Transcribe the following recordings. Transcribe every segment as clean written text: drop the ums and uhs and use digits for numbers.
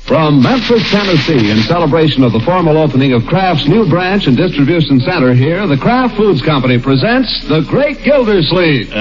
From Memphis, Tennessee, in celebration of the formal opening of Kraft's new branch and distribution center here, the Kraft Foods Company presents the Great Gildersleeve.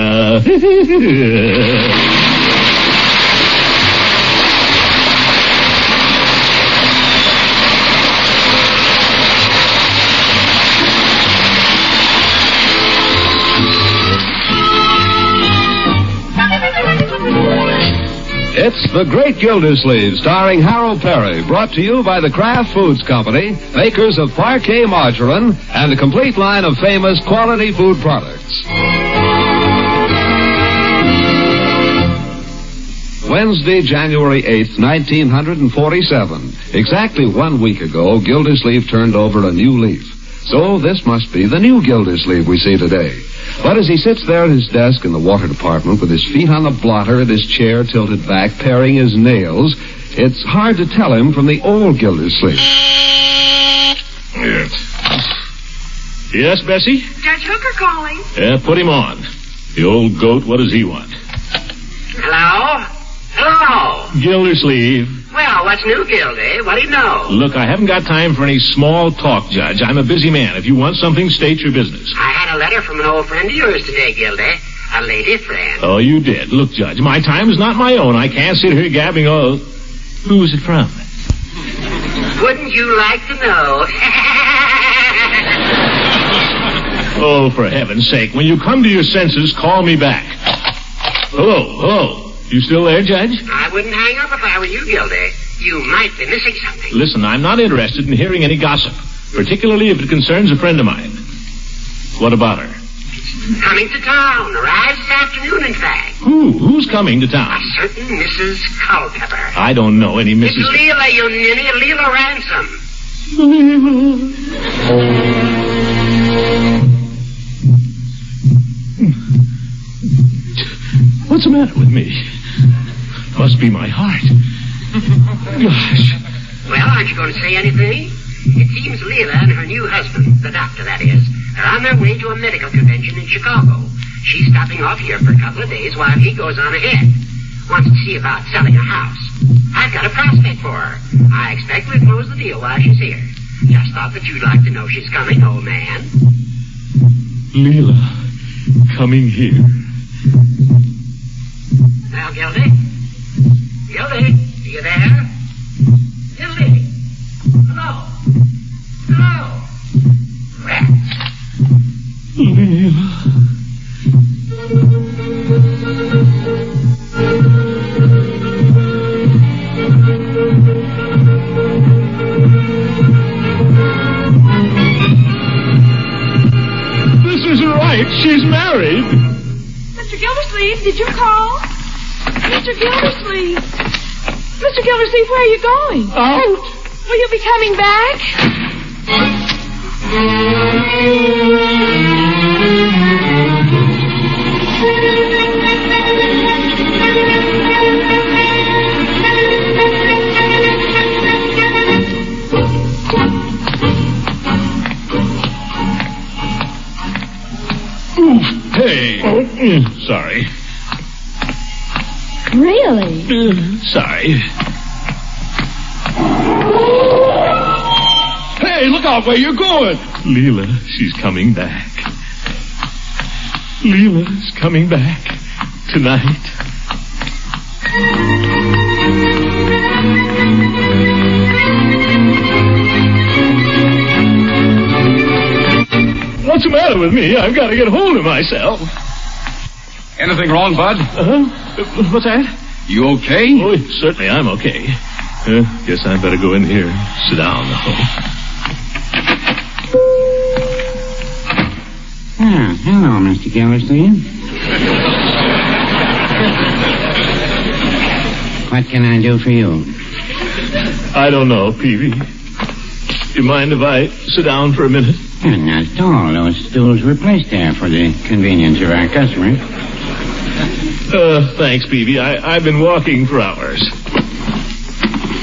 It's The Great Gildersleeve, starring Harold Peary, brought to you by the Kraft Foods Company, makers of Parquet Margarine and a complete line of famous quality food products. Wednesday, January 8th, 1947. Exactly 1 week ago, Gildersleeve turned over a new leaf. So this must be the new Gildersleeve we see today. But as he sits there at his desk in the water department with his feet on the blotter and his chair tilted back, paring his nails, it's hard to tell him from the old Gildersleeve. Yes, Bessie? Judge Hooker calling. Put him on. The old goat, what does he want? Hello? Hello? Gildersleeve. Well, what's new, Gildy? What do you know? Look, I haven't got time for any small talk, Judge. I'm a busy man. If you want something, state your business. I had a letter from an old friend of yours today, Gildy. A lady friend. Oh, you did. Look, Judge, my time is not my own. I can't sit here gabbing all... Who is it from? Wouldn't you like to know? Oh, for heaven's sake, when you come to your senses, call me back. Hello. You still there, Judge? I wouldn't hang up if I were you, Gildy. You might be missing something. Listen, I'm not interested in hearing any gossip, particularly if it concerns a friend of mine. What about her? Coming to town. Arrives this afternoon, in fact. Who's coming to A town? certain Mrs. Culpepper. I don't know any Mrs. It's Leela, you ninny. Leela Ransom. What's the matter with me? Must be my heart. Gosh. Well, aren't you going to say anything? It seems Leila and her new husband, the doctor that is, are on their way to a medical convention in Chicago. She's stopping off here for a couple of days while he goes on ahead. Wants to see about selling a house. I've got a prospect for her. I expect we'll close the deal while she's here. Just thought that you'd like to know she's coming, old man. Leela, coming here. Now, Gildy? Gildy, are you there? Gildy? Hello? Rats. Leela. This isn't right. She's married. Mr. Gildersleeve, did you call? Mr. Gildersleeve. Mr. Gildersleeve, where are you going? Out. Will you be coming back? Hey. Sorry. Really? Sorry. Hey, look out where you're going. Leela, she's coming back. Leela's coming back tonight. What's the matter with me? I've got to get hold of myself. Anything wrong, Bud? What's that? You okay? Oh, certainly I'm okay. Guess I better go in here. Sit down, though. Hello, Mr. Gildersleeve. What can I do for you? I don't know, Peavy. You mind if I sit down for a minute? Not at all. Those stools were placed there for the convenience of our customers. Thanks, Peavy. I've been walking for hours.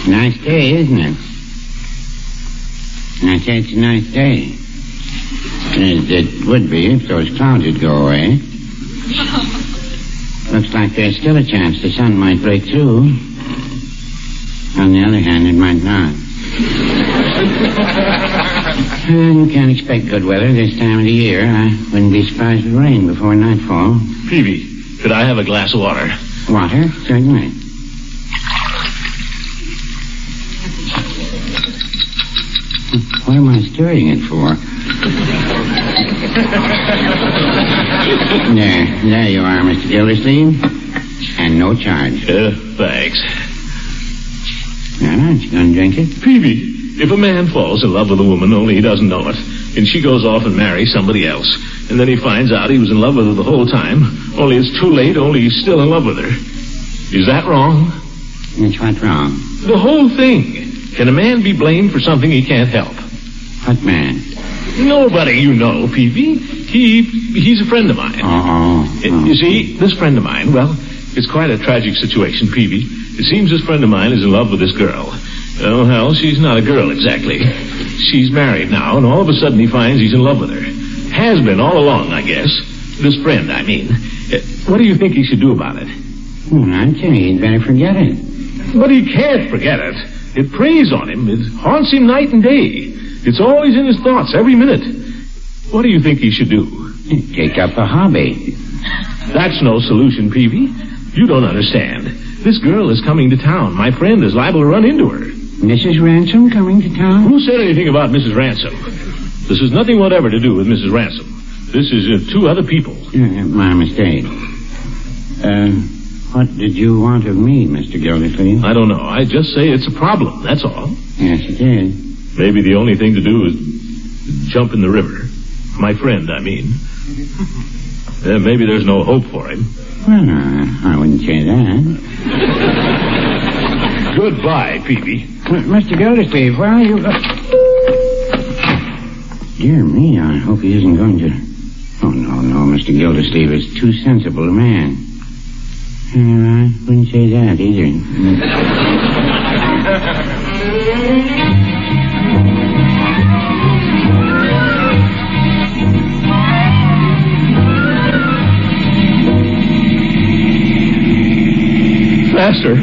Nice day, isn't it? I say it's a nice day. It would be if those clouds would go away. Looks like there's still a chance the sun might break through. On the other hand, it might not. You can't expect good weather this time of the year. I wouldn't be surprised if it rained before nightfall. Peavy, could I have a glass of water? Water? Certainly. What am I stirring it for? There you are, Mr. Gildersleeve. And no charge. Thanks. Now, aren't you going to drink it? Peavy, if a man falls in love with a woman only he doesn't know it, and she goes off and marries somebody else, and then he finds out he was in love with her the whole time, only it's too late, only he's still in love with her. Is that wrong? That's what's wrong. The whole thing. Can a man be blamed for something he can't help? What man? Nobody you know, Peavy. He's a friend of mine. Oh. You see, this friend of mine, well, it's quite a tragic situation, Peavy. It seems this friend of mine is in love with this girl. Oh, hell, she's not a girl exactly. She's married now, and all of a sudden he finds he's in love with her. Has been all along, I guess. This friend, I mean. What do you think he should do about it? I'd say he'd better forget it. But he can't forget it. It preys on him. It haunts him night and day. It's always in his thoughts every minute. What do you think he should do? Take up a hobby. That's no solution, Peavy. You don't understand. This girl is coming to town. My friend is liable to run into her. Mrs. Ransom coming to town? Who said anything about Mrs. Ransom? This has nothing whatever to do with Mrs. Ransom. This is two other people. My mistake. What did you want of me, Mr. Gildersleeve? I don't know. I just say it's a problem, that's all. Yes, it is. Maybe the only thing to do is jump in the river. My friend, I mean. Maybe there's no hope for him. Well, I wouldn't say that. Goodbye, Peavy. Mr. Gildersleeve, where are you? Dear me, I hope he isn't going to... Oh, no, Mr. Gildersleeve is too sensible a man. I wouldn't say that either. Faster.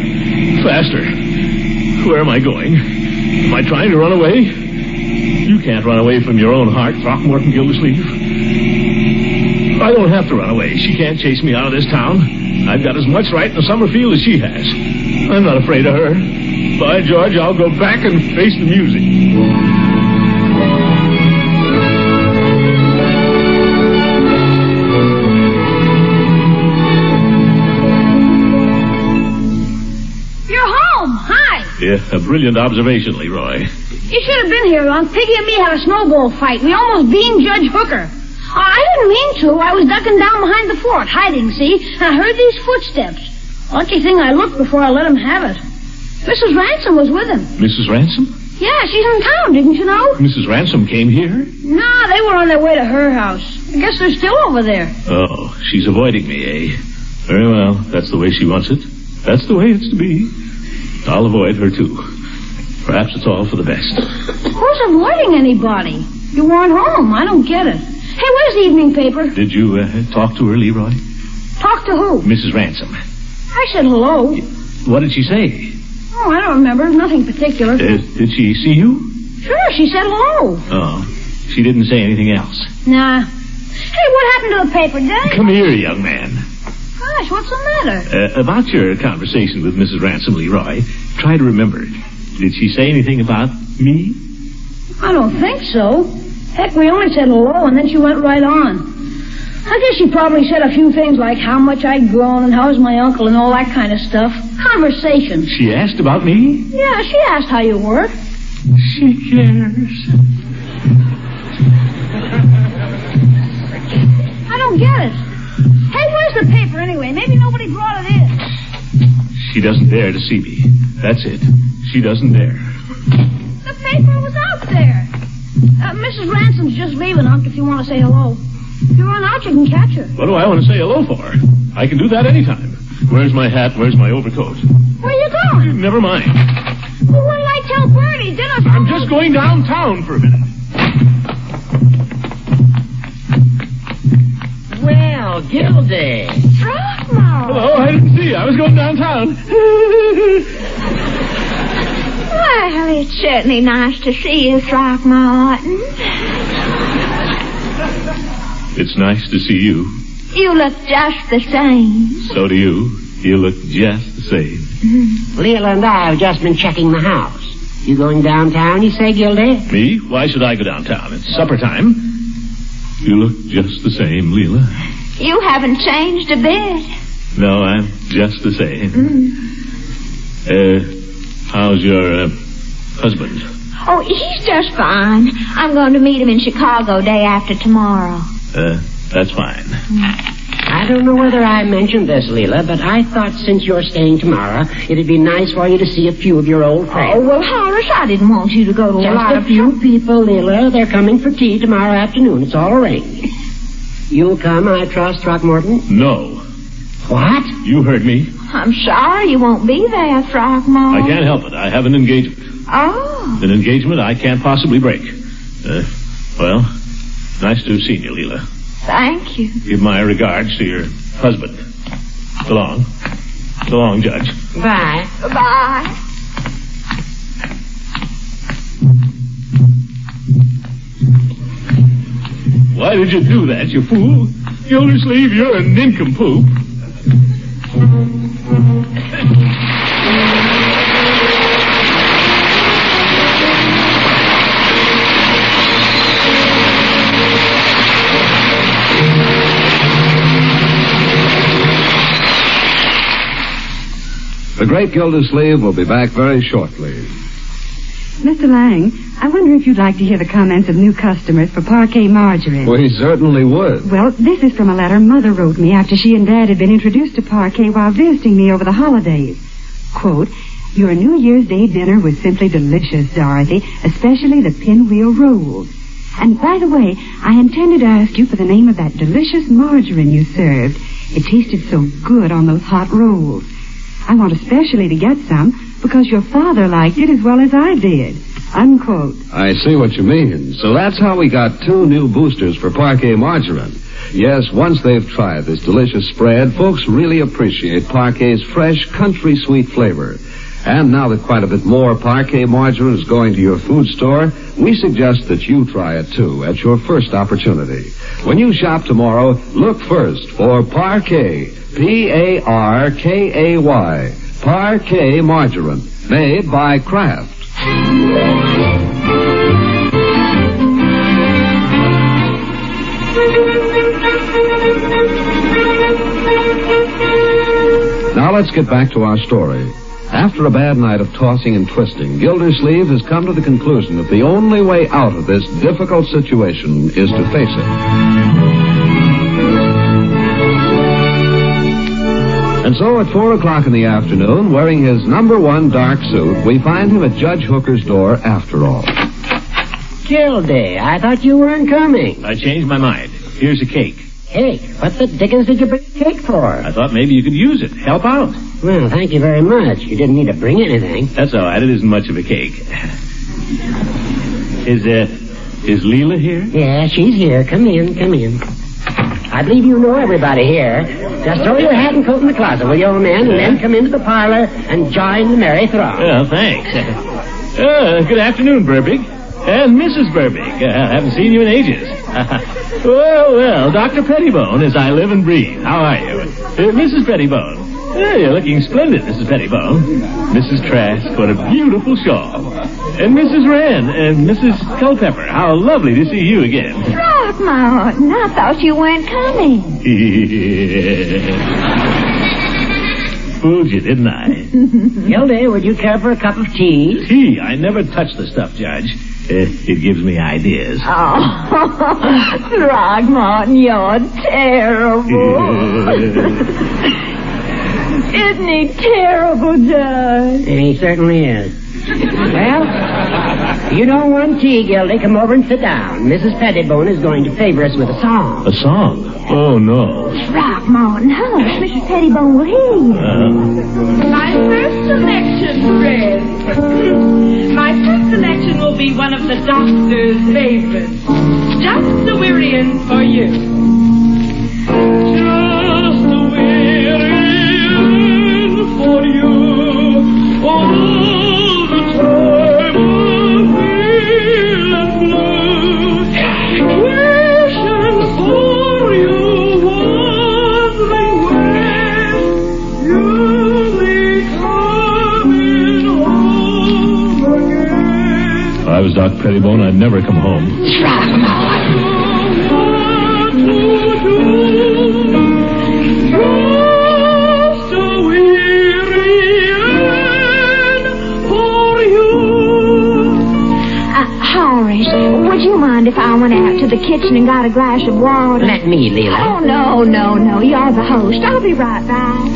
Where am I going? Am I trying to run away? You can't run away from your own heart, Throckmorton Gildersleeve. I don't have to run away. She can't chase me out of this town. I've got as much right in the summer field as she has. I'm not afraid of her. By George, I'll go back and face the music. Yeah, a brilliant observation, Leroy. You should have been here, Ron. Piggy and me had a snowball fight. We almost beamed Judge Hooker. I didn't mean to. I was ducking down behind the fort, hiding, see? And I heard these footsteps. Lucky thing I looked before I let him have it. Mrs. Ransom was with him. Mrs. Ransom? Yeah, she's in town, didn't you know? Mrs. Ransom came here? No, they were on their way to her house. I guess they're still over there. Oh, she's avoiding me, eh? Very well. That's the way she wants it. That's the way it's to be. I'll avoid her, too. Perhaps it's all for the best. Who's avoiding anybody? You weren't home. I don't get it. Hey, where's the evening paper? Did you talk to her, Leroy? Talk to who? Mrs. Ransom. I said hello. What did she say? Oh, I don't remember. Nothing particular. Did she see you? Sure, she said hello. Oh, she didn't say anything else? Nah. Hey, what happened to the paper, Daddy? Come here, young man. Gosh, what's the matter? About your conversation with Mrs. Ransom, Leroy, try to remember it. Did she say anything about me? I don't think so. Heck, we only said hello, and then she went right on. I guess she probably said a few things like how much I'd grown and how's my uncle and all that kind of stuff. Conversation. She asked about me? Yeah, she asked how you were. She cares. I don't get it. Hey, where's the paper anyway? Maybe nobody brought it in. She doesn't dare to see me. That's it. She doesn't dare. The paper was out there. Mrs. Ransom's just leaving, Unc, if you want to say hello. If you run out, you can catch her. What do I want to say hello for? I can do that anytime. Where's my hat? Where's my overcoat? Where you going? Never mind. Well, what did I tell Bertie? Dinner's I'm just going downtown for a minute. Well, Gildy. Throckmorton. Hello, I didn't see you. I was going downtown. certainly nice to see you, Throckmorton. It's nice to see you. You look just the same. So do you. You look just the same. Leila and I have just been checking the house. You going downtown, you say, Gildy? Me? Why should I go downtown? It's supper time. You look just the same, Leela. You haven't changed a bit. No, I'm just the same. How's your husband? Oh, he's just fine. I'm going to meet him in Chicago day after tomorrow. That's fine. I don't know whether I mentioned this, Leila, but I thought since you're staying tomorrow, it'd be nice for you to see a few of your old friends. Oh, well, Horace, I didn't want you to go to a lot Just of a few people, Leila. They're coming for tea tomorrow afternoon. It's all arranged. You'll come, I trust, Throckmorton? No. What? You heard me. I'm sorry you won't be there, Throckmorton. I can't help it. I have an engagement. Oh. An engagement I can't possibly break. Well, nice to have seen you, Leela. Thank you. Give my regards to your husband. So long. So long, Judge. Bye. Bye. Why did you do that, you fool? Gildersleeve, you're a nincompoop. The Great Gildersleeve will be back very shortly. Mr. Lang, I wonder if you'd like to hear the comments of new customers for Parquet Margarine. We certainly would. Well, this is from a letter Mother wrote me after she and Dad had been introduced to Parquet while visiting me over the holidays. Quote, "Your New Year's Day dinner was simply delicious, Dorothy, especially the pinwheel rolls. And by the way, I intended to ask you for the name of that delicious margarine you served. It tasted so good on those hot rolls. I want especially to get some because your father liked it as well as I did." Unquote. I see what you mean. So that's how we got 2 new boosters for Parquet Margarine. Yes, once they've tried this delicious spread, folks really appreciate Parquet's fresh, country sweet flavor. And now that quite a bit more Parquet Margarine is going to your food store, we suggest that you try it too at your first opportunity. When you shop tomorrow, look first for Parquet, Parkay, Parquet Margarine, made by Kraft. Now let's get back to our story. After a bad night of tossing and twisting, Gildersleeve has come to the conclusion that the only way out of this difficult situation is to face it. And so at 4 o'clock in the afternoon, wearing his #1 dark suit, we find him at Judge Hooker's door after all. Gildy, I thought you weren't coming. I changed my mind. Here's a cake. Cake? What the dickens did you bring cake for? I thought maybe you could use it. Help out. Well, thank you very much. You didn't need to bring anything. That's all right. It isn't much of a cake. Is Leela here? Yeah, she's here. Come in, come in. I believe you know everybody here. Just throw your hat and coat in the closet, will you, old man, and then come into the parlor and join the merry throng. Well, thanks. Good afternoon, Burbig. And Mrs. Burbig. I haven't seen you in ages. Well, Dr. Pettibone, as I live and breathe. How are you? Mrs. Pettibone. You're looking splendid, Mrs. Pettibone. Mrs. Trask, what a beautiful shawl. And Mrs. Wren and Mrs. Culpepper, how lovely to see you again. Throckmorton, I thought you weren't coming. Fooled you, didn't I? Gildy, would you care for a cup of tea? Tea? I never touch the stuff, Judge. It gives me ideas. Oh, Throckmorton, you're terrible. Isn't he terrible, Judge? He certainly is. Well, you don't want tea, Gildy. Come over and sit down. Mrs. Pettibone is going to favor us with a song. A song? Oh, no. Throckmorton, hush. Mrs. Pettibone will hear you. My first selection, Fred. My first selection will be one of the doctor's favorites. Just the Wyrian for you. Just the Wyrian for you. All the time was Doc Pettibone, I'd never come home. Throckmorton. Horace, would you mind if I went out to the kitchen and got a glass of water? Let me, Leila. Oh, no. You're the host. I'll be right back.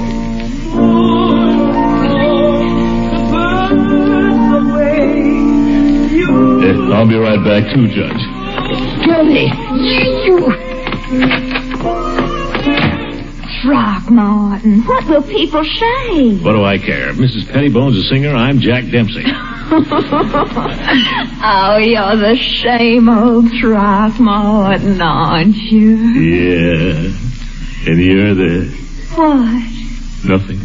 I'll be right back, too, Judge. Gildy. Throckmorton, what will people say? What do I care? If Mrs. Pettibone's a singer, I'm Jack Dempsey. Oh, you're the same old Throckmorton, aren't you? Yeah. And you're the... What? Nothing.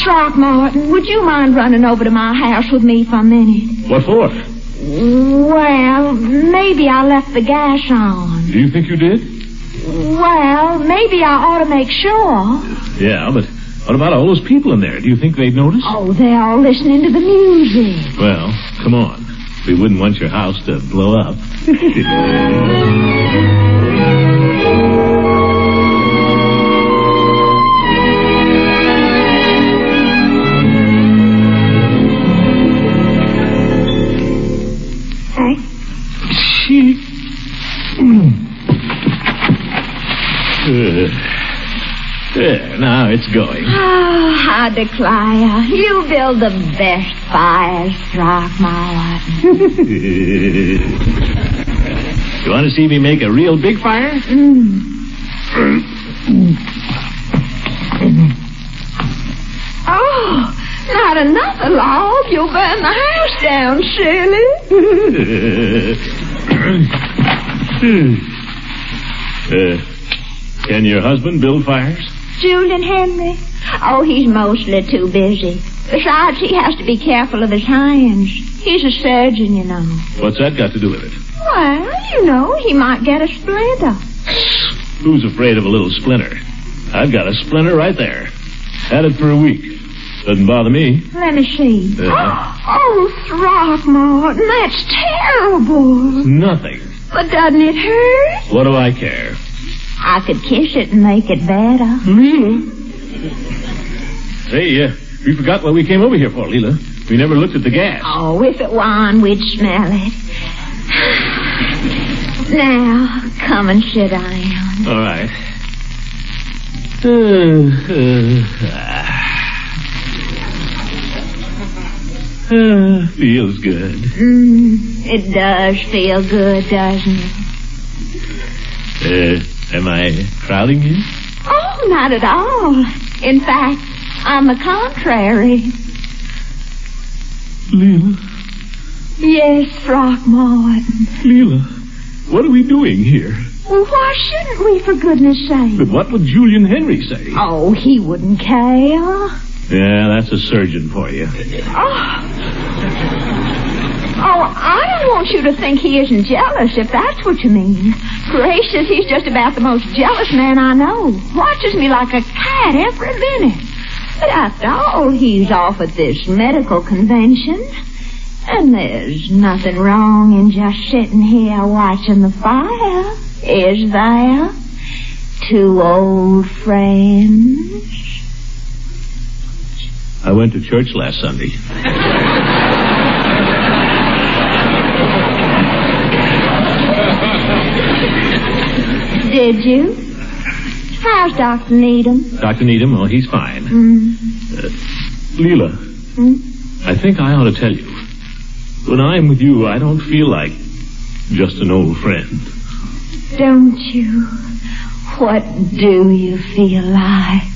Throckmorton, would you mind running over to my house with me for a minute? What for? Well, maybe I left the gas on. Do you think you did? Well, maybe I ought to make sure. Yeah, but what about all those people in there? Do you think they'd notice? Oh, they're all listening to the music. Well, come on. We wouldn't want your house to blow up. There, now it's going. Oh, I declare, you build the best fires, Throckmorton. You want to see me make a real big fire? Oh, not another log. You'll burn the house down, silly. Can your husband build fires? Julian Henry? Oh, he's mostly too busy. Besides, he has to be careful of his hands. He's a surgeon, you know. What's that got to do with it? Well, you know, he might get a splinter. Who's afraid of a little splinter? I've got a splinter right there. Had it for a week. Doesn't bother me. Let me see. Oh, Throckmorton, that's terrible. Nothing. But doesn't it hurt? What do I care? I could kiss it and make it better. Hey, we forgot what we came over here for, Leela. We never looked at the gas. Oh, if it were on, we'd smell it. Now, come and sit down. All right. Feels good. It does feel good, doesn't it? Am I crowding you? Oh, not at all. In fact, on the contrary. Leela? Yes, Throckmorton. Leela, what are we doing here? Well, why shouldn't we, for goodness sake? But what would Julian Henry say? Oh, he wouldn't care. Yeah, that's a surgeon for you. Oh, I don't want you to think he isn't jealous, if that's what you mean. Gracious, he's just about the most jealous man I know. Watches me like a cat every minute. But after all, he's off at this medical convention. And there's nothing wrong in just sitting here watching the fire, is there? Two old friends. I went to church last Sunday. Did you? How's Dr. Needham? Dr. Needham, oh, he's fine. Leela, I think I ought to tell you. When I'm with you, I don't feel like just an old friend. Don't you? What do you feel like?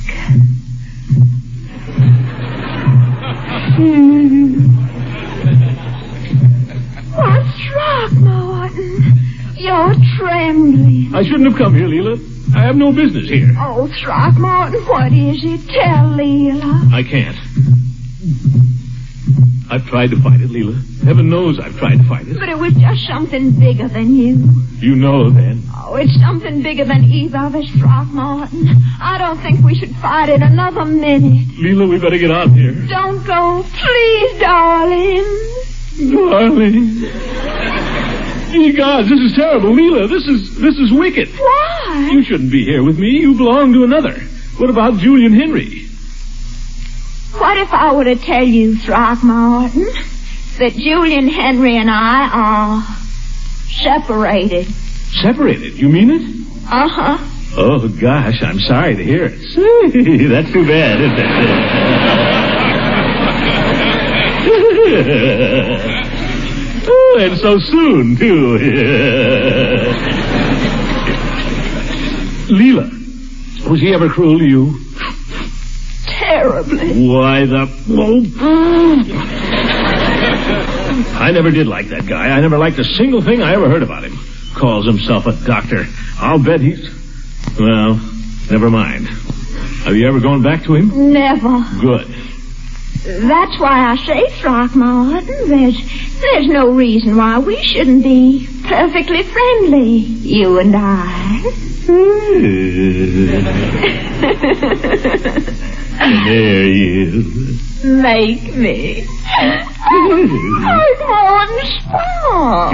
What's Throckmorton? You're trembling. I shouldn't have come here, Leela. I have no business here. Oh, Throckmorton, what is it? Tell Leila. I can't. I've tried to fight it, Leela. Heaven knows I've tried to fight it. But it was just something bigger than you. You know, then. Oh, it's something bigger than either of us, Throckmorton. I don't think we should fight it another minute. Leela, we better get out of here. Don't go, please, darling. Darling. Ye gods, this is terrible. Leela, this is wicked. Why? You shouldn't be here with me. You belong to another. What about Julian Henry? What if I were to tell you, Throckmorton, that Julian Henry and I are separated? Separated? You mean it? Uh-huh. Oh, gosh, I'm sorry to hear it. That's too bad, isn't it? Oh, and so soon, too. Leela, was he ever cruel to you? Terribly. Why, I never did like that guy. I never liked a single thing I ever heard about him. Calls himself a doctor. I'll bet he's... Well, never mind. Have you ever gone back to him? Never. Good. That's why I say, Throckmorton, there's no reason why we shouldn't be perfectly friendly, you and I. There you. Make me. Throckmorton, stop.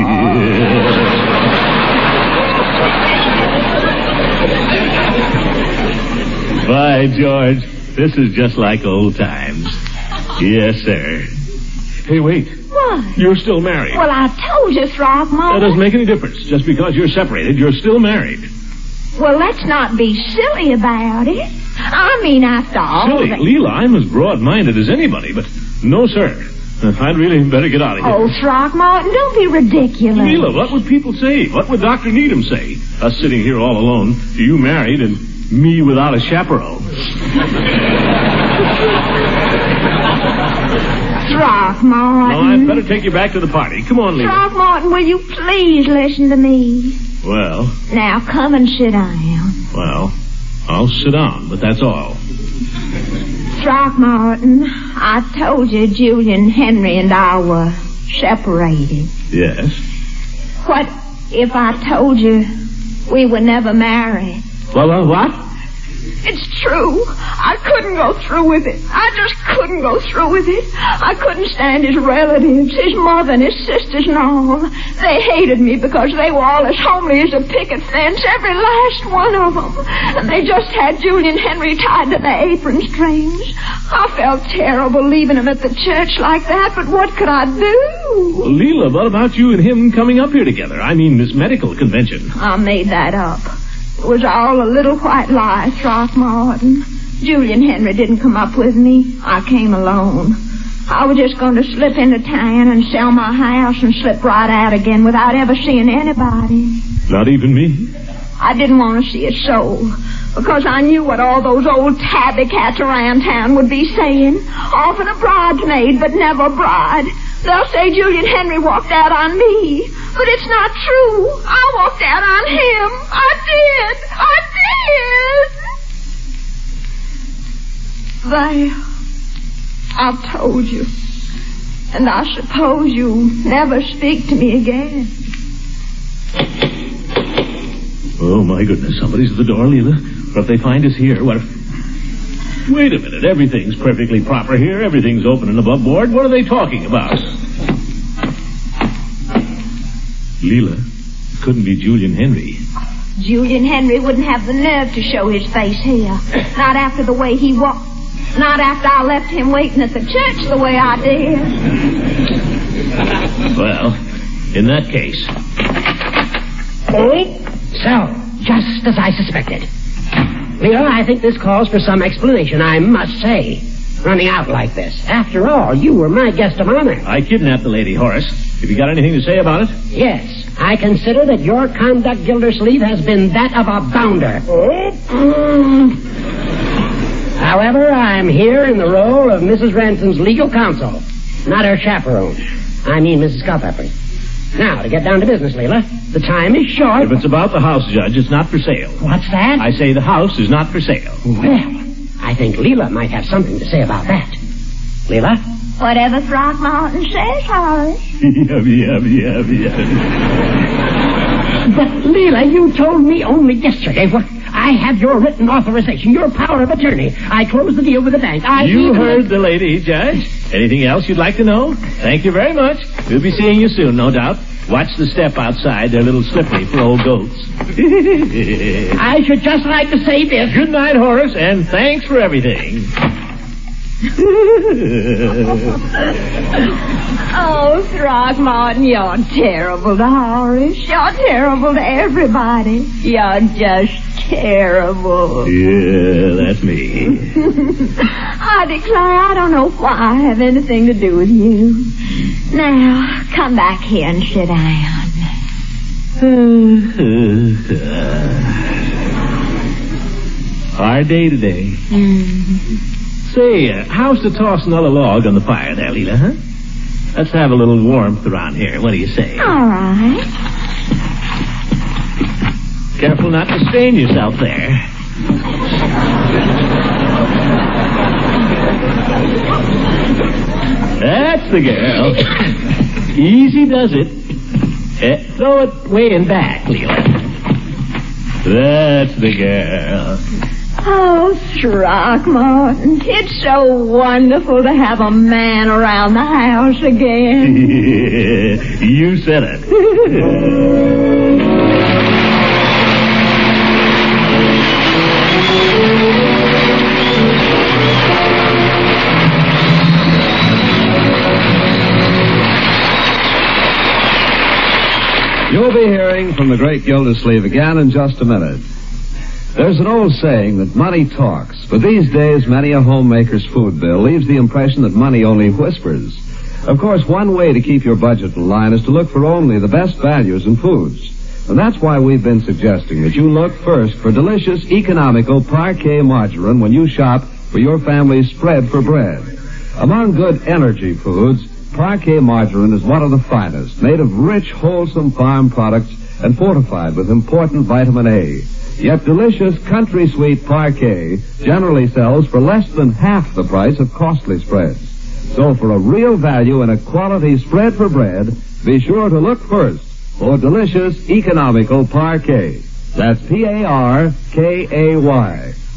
By George, this is just like old times. Yes, sir. Hey, wait. What? You're still married. Well, I told you, Throckmorton. That doesn't make any difference. Just because you're separated, you're still married. Well, let's not be silly about it. I mean, after all... Silly? Leela, I'm as broad-minded as anybody, but no, sir. I'd really better get out of here. Oh, Throckmorton, don't be ridiculous. Leela, what would people say? What would Dr. Needham say? Us sitting here all alone, you married, and me without a chaperone. Throckmorton. No, I'd better take you back to the party. Come on, Leela. Throckmorton, will you please listen to me? Well? Now, come and sit down. Well, I'll sit down, but that's all. Throckmorton, I told you Julian Henry and I were separated. Yes? What if I told you we were never married? Well, what? It's true. I couldn't go through with it. I just couldn't go through with it. I couldn't stand his relatives, his mother and his sisters and all. They hated me because they were all as homely as a picket fence, every last one of them. And they just had Julian Henry tied to their apron strings. I felt terrible leaving him at the church like that, but what could I do? Well, Leela, what about you and him coming up here together? I mean, this medical convention. I made that up. It was all a little white lie, Throckmorton. Julian Henry didn't come up with me. I came alone. I was just going to slip into town and sell my house and slip right out again without ever seeing anybody. Not even me? I didn't want to see a soul because I knew what all those old tabby cats around town would be saying. Often a bridesmaid, but never a bride. They'll say Julian Henry walked out on me. But it's not true. I walked out on him. I did. There. I've told you. And I suppose you'll never speak to me again. Oh, my goodness. Somebody's at the door, Leela. What if they find us here? What if... Wait a minute. Everything's perfectly proper here. Everything's open and above board. What are they talking about? Leela, it couldn't be Julian Henry. Julian Henry wouldn't have the nerve to show his face here. Not after the way he walked. Not after I left him waiting at the church the way I did. Well, in that case... So, just as I suspected. Leila, I think this calls for some explanation, I must say. Running out like this. After all, you were my guest of honor. I kidnapped the lady, Horace. Have you got anything to say about it? Yes. I consider that your conduct, Gildersleeve, has been that of a bounder. However, I'm here in the role of Mrs. Ransom's legal counsel, not her chaperone. I mean Mrs. Culpepper. Now, to get down to business, Leila. The time is short. If it's about the house, Judge, it's not for sale. What's that? I say the house is not for sale. Well, I think Leila might have something to say about that. Leila? Whatever Throckmorton says, Horace. Yeah. But, Leila, you told me only yesterday what... I have your written authorization, your power of attorney. I closed the deal with the bank. You heard the lady, Judge. Anything else you'd like to know? Thank you very much. We'll be seeing you soon, no doubt. Watch the step outside. They're a little slippery for old goats. I should just like to say this. Good night, Horace, and thanks for everything. Oh, Throckmorton, you're terrible to Horace. You're terrible to everybody. You're just terrible. Yeah, that's me. I declare, I don't know why I have anything to do with you. Now, come back here and sit down. Hard day today. Say, how's to toss another log on the fire there, Leela, huh? Let's have a little warmth around here. What do you say? All right. Careful not to stain yourself there. That's the girl. Easy does it. Throw it way in back, Leela. That's the girl. Oh, Throckmorton, it's so wonderful to have a man around the house again. You said it. You'll be hearing from the Great Gildersleeve again in just a minute. There's an old saying that money talks, but these days many a homemaker's food bill leaves the impression that money only whispers. Of course, one way to keep your budget in line is to look for only the best values in foods. And that's why we've been suggesting that you look first for delicious, economical parquet margarine when you shop for your family's spread for bread. Among good energy foods, parquet margarine is one of the finest, made of rich, wholesome farm products and fortified with important vitamin A. Yet delicious country sweet parquet generally sells for less than half the price of costly spreads. So for a real value and a quality spread for bread, be sure to look first for delicious, economical parquet. That's P-A-R-K-A-Y.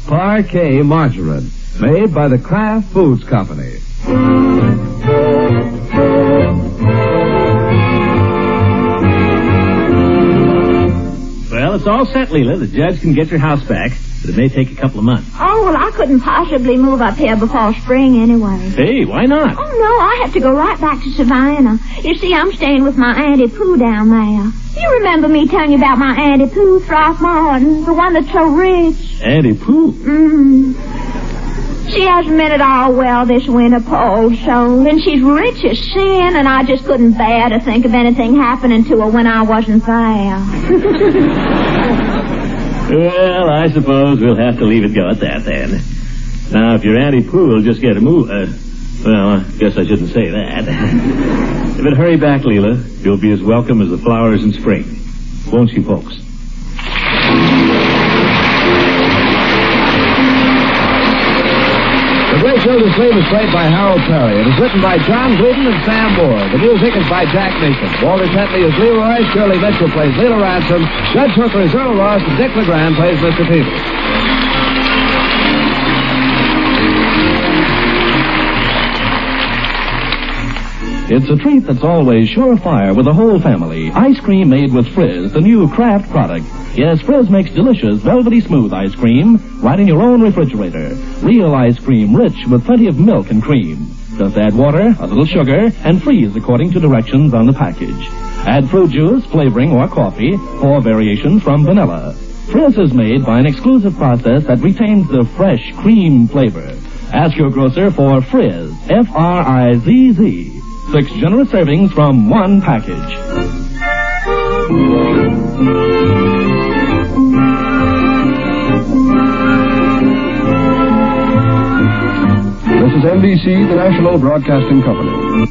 Parquet margarine, made by the Kraft Foods Company. Well, it's all set, Leela. The judge can get your house back, but it may take a couple of months. Oh, well, I couldn't possibly move up here before spring anyway. Hey, why not? Oh, no, I have to go right back to Savannah. You see, I'm staying with my Auntie Pooh down there. You remember me telling you about my Auntie Pooh, Throckmorton, the one that's so rich? Auntie Pooh? Mm-hmm. She hasn't been at all well this winter, poor old soul, and she's rich as sin, and I just couldn't bear to think of anything happening to her when I wasn't there. Well, I suppose we'll have to leave it go at that, then. Now, if your Auntie Pooh will just get a move... well, I guess I shouldn't say that. But hurry back, Leela. You'll be as welcome as the flowers in spring. Won't you, folks? The Great Gildersleeve is played by Harold Peary. It is written by John Glidden and Sam Moore. The music is by Jack Meakin. Walter Tetley is Leroy. Shirley Mitchell plays Leela Ransom. Judge Hooker is Earl Ross. And Dick LeGrand plays Mr. Peebles. It's a treat that's always surefire with the whole family. Ice cream made with Frizz, the new Kraft product. Yes, Frizz makes delicious, velvety smooth ice cream right in your own refrigerator. Real ice cream rich with plenty of milk and cream. Just add water, a little sugar, and freeze according to directions on the package. Add fruit juice, flavoring, or coffee, or variations from vanilla. Frizz is made by an exclusive process that retains the fresh cream flavor. Ask your grocer for Frizz, F-R-I-Z-Z. 6 generous servings from one package. This is NBC, the National Broadcasting Company.